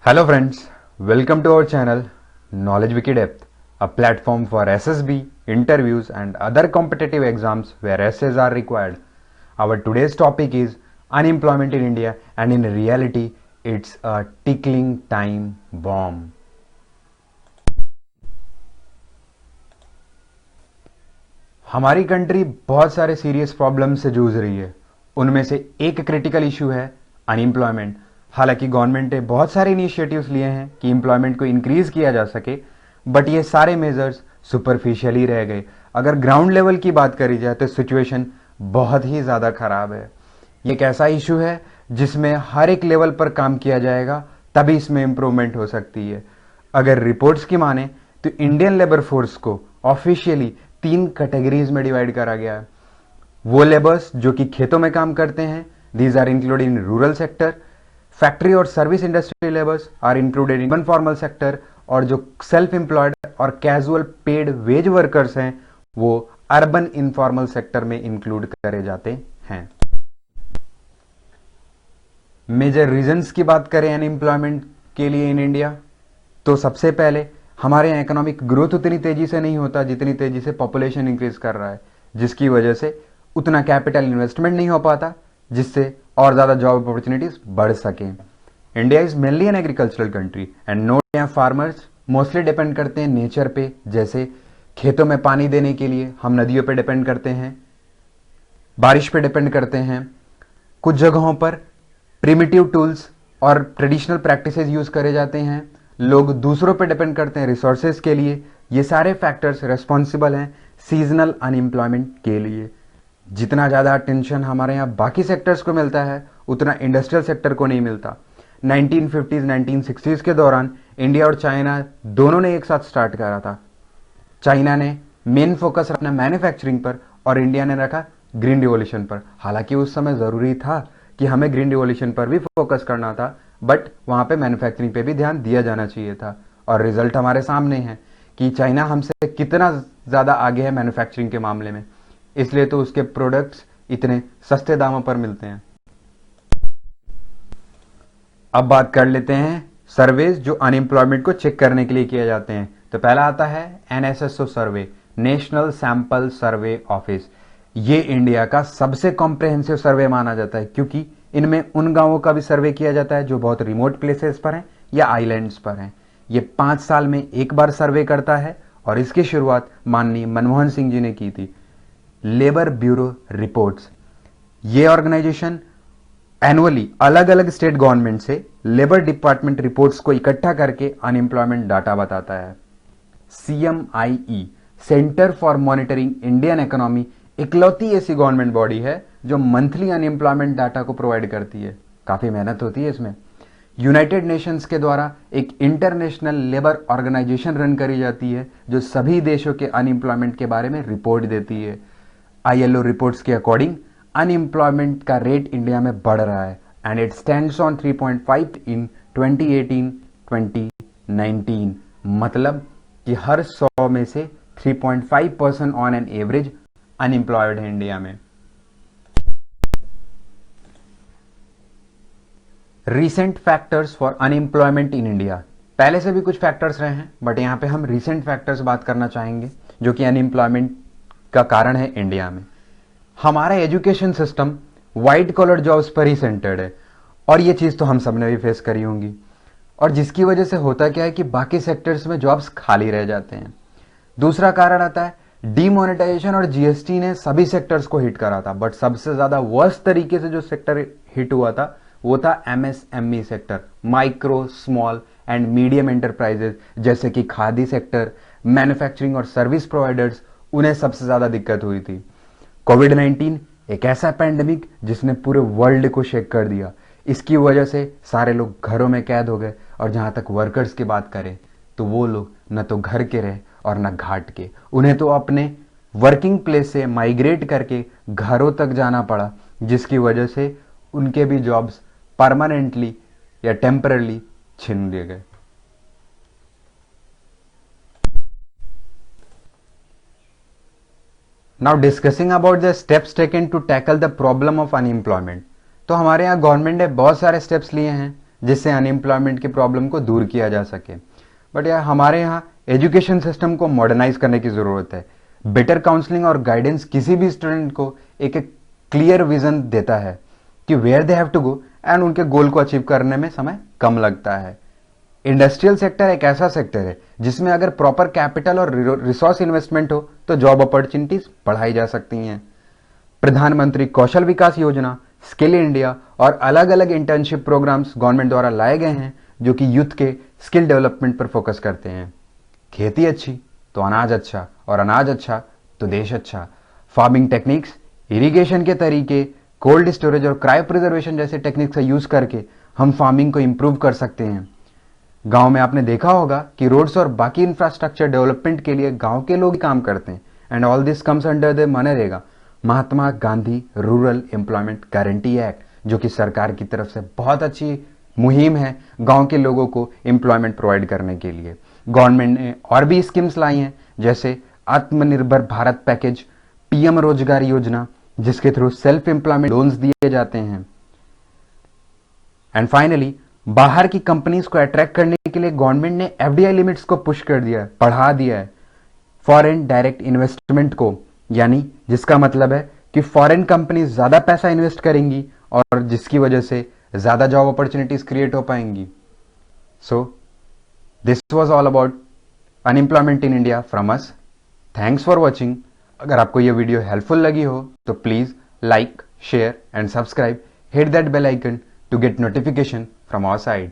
Hello friends, welcome to our channel Knowledge Wiki Depth, a platform for SSB, interviews and other competitive exams where essays are required. Our today's topic is unemployment in India, and in reality it's a tickling time bomb. हमारी country बहुत सारे serious problem से जूझ रही है। उनमें से एक क्रिटिकल इशू है अनएम्प्लॉयमेंट। हालांकि गवर्नमेंट ने बहुत सारे इनिशिएटिव्स लिए हैं कि एम्प्लॉयमेंट को इंक्रीज किया जा सके, बट ये सारे मेजर्स सुपरफिशियल ही रह गए। अगर ग्राउंड लेवल की बात करी जाए तो सिचुएशन बहुत ही ज़्यादा खराब है। ये एक ऐसा इशू है जिसमें हर एक लेवल पर काम किया जाएगा, तभी इसमें इंप्रूवमेंट हो सकती है। अगर रिपोर्ट्स की माने तो इंडियन लेबर फोर्स को ऑफिशियली 3 कैटेगरीज में डिवाइड करा गया है। वो लेबर्स जो कि खेतों में काम करते हैं, these are included in rural sector. Factory और service industry labours are included in informal sector, और जो सेल्फ एम्प्लॉयड और कैजुअल पेड वेज वर्कर्स हैं वो अर्बन इनफॉर्मल सेक्टर में इंक्लूड करे जाते हैं। मेजर रीजंस की बात करें अनएम्प्लॉयमेंट के लिए इन इंडिया, तो सबसे पहले हमारे यहाँ इकोनॉमिक ग्रोथ उतनी तेजी से नहीं होता जितनी तेजी से पॉपुलेशन इंक्रीज कर रहा है, जिसकी वजह से उतना कैपिटल इन्वेस्टमेंट नहीं हो पाता, जिससे और ज्यादा जॉब अपॉर्चुनिटीज बढ़ सके। India is mainly an agricultural country and no यहाँ फार्मर्स मोस्टली डिपेंड करते हैं नेचर पे। जैसे खेतों में पानी देने के लिए हम नदियों पे डिपेंड करते हैं, बारिश पे डिपेंड करते हैं। कुछ जगहों पर प्रिमिटिव टूल्स और ट्रेडिशनल प्रैक्टिसेस यूज करे जाते हैं। लोग दूसरों पे डिपेंड करते हैं रिसोर्सेज के लिए। ये सारे फैक्टर्स रेस्पॉन्सिबल हैं सीजनल अनएम्प्लॉयमेंट के लिए। जितना ज़्यादा अटेंशन हमारे यहाँ बाकी सेक्टर्स को मिलता है, उतना इंडस्ट्रियल सेक्टर को नहीं मिलता। 1950s 1960s के दौरान इंडिया और चाइना दोनों ने एक साथ स्टार्ट करा था। चाइना ने मेन फोकस रखना मैन्युफैक्चरिंग पर और इंडिया ने रखा ग्रीन रिवॉल्यूशन पर। हालांकि उस समय ज़रूरी था कि हमें ग्रीन रिवॉल्यूशन पर भी फोकस करना था, बट वहाँ पे मैन्युफैक्चरिंग पे भी ध्यान दिया जाना चाहिए था। और रिजल्ट हमारे सामने है कि चाइना हमसे कितना ज़्यादा आगे है मैन्युफैक्चरिंग के मामले में, इसलिए तो उसके प्रोडक्ट्स इतने सस्ते दामों पर मिलते हैं। अब बात कर लेते हैं सर्वेज जो अनएम्प्लॉयमेंट को चेक करने के लिए किए जाते हैं। तो पहला आता है NSSO सर्वे, नेशनल सैंपल सर्वे ऑफिस। ये इंडिया का सबसे कॉम्प्रहेंसिव सर्वे माना जाता है, क्योंकि इनमें उन गांवों का भी सर्वे किया जाता है जो बहुत रिमोट प्लेसेस पर हैं या आइलैंड्स पर हैं। ये 5 साल में एक बार सर्वे करता है और इसकी शुरुआत माननीय मनमोहन सिंह जी ने की थी। लेबर ब्यूरो रिपोर्ट्स, ये ऑर्गेनाइजेशन एनुअली अलग अलग स्टेट गवर्नमेंट से लेबर डिपार्टमेंट रिपोर्ट्स को इकट्ठा करके अनएम्प्लॉयमेंट डाटा बताता है। CMIE, centre for monitoring Indian economy, इकलौती ऐसी गवर्नमेंट बॉडी है जो मंथली अनएम्प्लॉयमेंट डाटा को प्रोवाइड करती है। काफी मेहनत होती है इसमें। यूनाइटेड नेशंस के द्वारा एक इंटरनेशनल लेबर ऑर्गेनाइजेशन रन करी जाती है जो सभी देशों के अनएम्प्लॉयमेंट के बारे में रिपोर्ट देती है। ILO रिपोर्ट्स के अकॉर्डिंग अनएम्प्लॉयमेंट का रेट इंडिया में बढ़ रहा है एंड इट स्टैंड्स ऑन 3.5 इन 2018-2019। मतलब कि हर 100 में से 3.5% ऑन एन एवरेज अनएम्प्लॉयड है इंडिया में। Recent factors for unemployment in India, पहले से भी कुछ फैक्टर्स रहे हैं, बट यहां पे हम रिसेंट फैक्टर्स बात करना चाहेंगे जो कि अनएम्प्लॉयमेंट का कारण है इंडिया में। हमारा education system white collar jobs पर ही सेंटर्ड है, और ये चीज तो हम सब ने भी फेस करी होंगी, और जिसकी वजह से होता क्या है कि बाकी सेक्टर्स में जॉब्स खाली रह जाते हैं। दूसरा कारण आता है डीमोनेटाइजेशन और GST ने सभी सेक्टर्स को हिट करा था, बट सबसे ज्यादा वर्स्ट तरीके से जो सेक्टर हिट हुआ था वो था MSME sector, micro small and medium enterprises, जैसे कि खादी सेक्टर, मैन्युफैक्चरिंग और सर्विस प्रोवाइडर्स, उन्हें सबसे ज्यादा दिक्कत हुई थी। कोविड-19 एक ऐसा पैंडेमिक जिसने पूरे वर्ल्ड को शेक कर दिया। इसकी वजह से सारे लोग घरों में कैद हो गए, और जहां तक वर्कर्स की बात करें तो वो लोग न तो घर के रहे और न घाट के। उन्हें तो अपने वर्किंग प्लेस से माइग्रेट करके घरों तक जाना पड़ा, जिसकी वजह से उनके भी जॉब्स परमानेंटली या टेम्पररी छीन लिए गए। Now discussing about the steps taken to tackle the problem of unemployment, तो हमारे यहाँ गवर्नमेंट ने बहुत सारे स्टेप्स लिए हैं जिससे अनएम्प्लॉयमेंट की प्रॉब्लम को दूर किया जा सके। बट यार हमारे यहाँ एजुकेशन सिस्टम को मॉडर्नाइज करने की ज़रूरत है। बेटर काउंसलिंग और गाइडेंस किसी भी स्टूडेंट को एक क्लियर विजन देता है कि where they have to go and उनके गोल को अचीव करने में समय कम लगता है। इंडस्ट्रियल सेक्टर एक ऐसा सेक्टर है जिसमें अगर प्रॉपर कैपिटल और रिसोर्स इन्वेस्टमेंट हो तो जॉब अपॉर्चुनिटीज बढ़ाई जा सकती हैं। प्रधानमंत्री कौशल विकास योजना, स्किल इंडिया और अलग अलग इंटर्नशिप प्रोग्राम्स गवर्नमेंट द्वारा लाए गए हैं जो कि यूथ के स्किल डेवलपमेंट पर फोकस करते हैं। खेती अच्छी तो अनाज अच्छा और अनाज अच्छा तो देश अच्छा। फार्मिंग टेक्निक्स, इरिगेशन के तरीके, कोल्ड स्टोरेज और क्रायो प्रिजर्वेशन जैसे टेक्निक्स का यूज करके हम फार्मिंग को इंप्रूव कर सकते हैं। गांव में आपने देखा होगा कि रोड्स और बाकी इंफ्रास्ट्रक्चर डेवलपमेंट के लिए गांव के लोग ही काम करते हैं and all this comes under the MNREGA, Mahatma Gandhi rural employment guarantee act, जो कि सरकार की तरफ से बहुत अच्छी मुहिम है गांव के लोगों को एम्प्लॉयमेंट प्रोवाइड करने के लिए। गवर्नमेंट ने और भी स्कीम्स लाई हैं जैसे आत्मनिर्भर भारत पैकेज, पीएम रोजगार योजना, जिसके थ्रू सेल्फ एम्प्लॉयमेंट लोन्स दिए जाते हैं। एंड फाइनली बाहर की कंपनीज को अट्रैक्ट करने के लिए गवर्नमेंट ने एफडीआई लिमिट्स को पुश कर दिया है, बढ़ा दिया है फॉरेन डायरेक्ट इन्वेस्टमेंट को, यानी जिसका मतलब है कि फॉरेन कंपनीज ज्यादा पैसा इन्वेस्ट करेंगी और जिसकी वजह से ज्यादा जॉब अपॉर्चुनिटीज क्रिएट हो पाएंगी। So this was all about unemployment in India from us. Thanks for watching. अगर आपको यह वीडियो हेल्पफुल लगी हो तो please like, share and subscribe, hit that bell icon to get notification from our side.